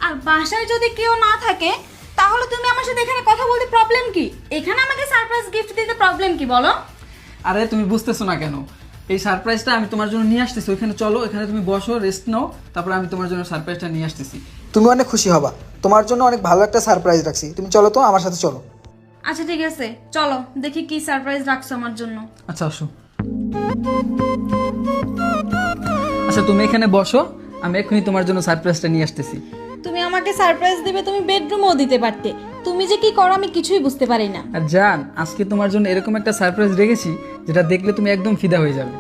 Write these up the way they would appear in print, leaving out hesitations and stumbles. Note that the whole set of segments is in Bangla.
আর বাসায় যদি কেউ না থাকে তাহলে তুমি আমার সাথে এখানে কথা বলতে প্রবলেম কি? এখানে আমাকে সারপ্রাইজ গিফট দিতে প্রবলেম কি বলো? আরে তুমি বুঝতেছো না কেন? এই সারপ্রাইজটা আমি তোমার জন্য নিয়ে আসতেছি। ওইখানে চলো, এখানে তুমি বসো, রেস্ট নাও, তারপর আমি তোমার জন্য সারপ্রাইজটা নিয়ে আসতেছি। তুমি অনেক খুশি হবা, তোমার জন্য অনেক ভালো একটা সারপ্রাইজ রাখছি। তুমি চলো তো আমার সাথে চলো। আচ্ছা ঠিক আছে, চলো দেখি কি সারপ্রাইজ রাখছো আমার জন্য। আচ্ছা আসো। আচ্ছা তুমি এখানে বসো, আমি এখনই তোমার জন্য সারপ্রাইজটা নিয়ে আসতেছি। তুমি আমাকে সারপ্রাইজ দিবে, তুমি বেডরুমেও দিতে পারতে। তুমি যে কি করো আমি কিছুই বুঝতে পারি না। আর জান, আজকে তোমার জন্য এরকম একটা সারপ্রাইজ রেখেছি যেটা দেখলে তুমি একদম ফিদা হয়ে যাবে।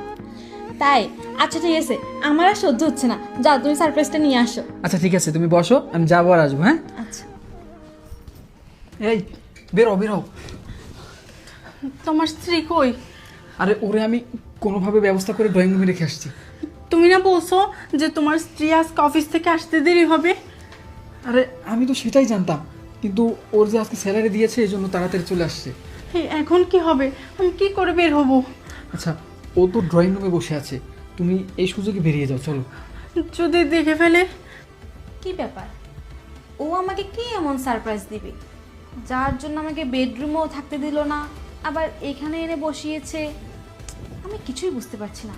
তাই? আচ্ছা ঠিক আছে, আমার আর সহ্য হচ্ছে না, যাও তুমি সারপ্রাইজটা নিয়ে আসো। আচ্ছা ঠিক আছে, তুমি বসো, আমি যাবো আর আসবো। হ্যাঁ আচ্ছা। এই বেরো বেরো। তোমার স্ত্রী কই? আরে ওরে আমি কোনোভাবে ব্যবস্থা করে ড্রয়িং রুমে রেখে আসছি। তুমি না বলছো যে তোমার স্ত্রী আজকে অফিস থেকে আসতে দেরি হবে? আরে আমি তো সেটাই জানতাম, কিন্তু ওর যে আজকে স্যালারি দিয়েছে এই জন্য তাড়াতাড়ি চলে আসছে। এখন কি হবে? আমি কি করে বের হব? আচ্ছা ও তো ড্রয়িং রুমে বসে আছে, তুমি এই সুযোগে বেরিয়ে যাও, চলো। যদি দেখে ফেলে? কি ব্যাপার, ও আমাকে কি এমন সারপ্রাইজ দিবে যার জন্য আমাকে বেডরুমেও থাকতে দিল না, আবার এখানে এনে বসিয়েছে? আমি কিছুই বুঝতে পারছি না,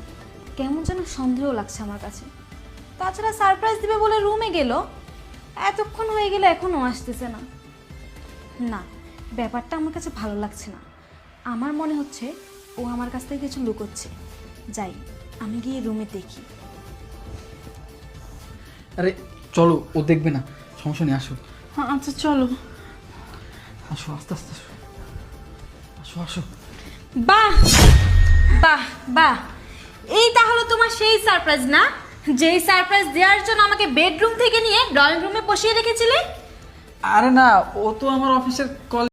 কেমন যেন সন্দেহ লাগছে আমার কাছে। তাছাড়া সারপ্রাইজ দিবে বলে রুমে গেল, এতক্ষণ হয়ে গেলে এখনও আসতেছে না। না, ব্যাপারটা আমার কাছে ভালো লাগছে না। আমার মনে হচ্ছে ও আমার কাছ থেকে কিছু লুকোচ্ছে। যাই, আমি গিয়ে রুমে দেখি। আরে চলো, ও দেখবে না, সমস্যা নেই, আসো আচ্ছা চলো। আসো, আস্তে আস্তে আসো, আসো আসো। বাহ বাহ বাহ, এই তাহলে তোমার সেই সারপ্রাইজ না, যেই সারপ্রাইজ দেওয়ার জন্য আমাকে বেডরুম থেকে নিয়ে ড্রয়িং রুমে বসিয়ে রেখেছিলে? আরে না, ও তো আমার অফিসের কল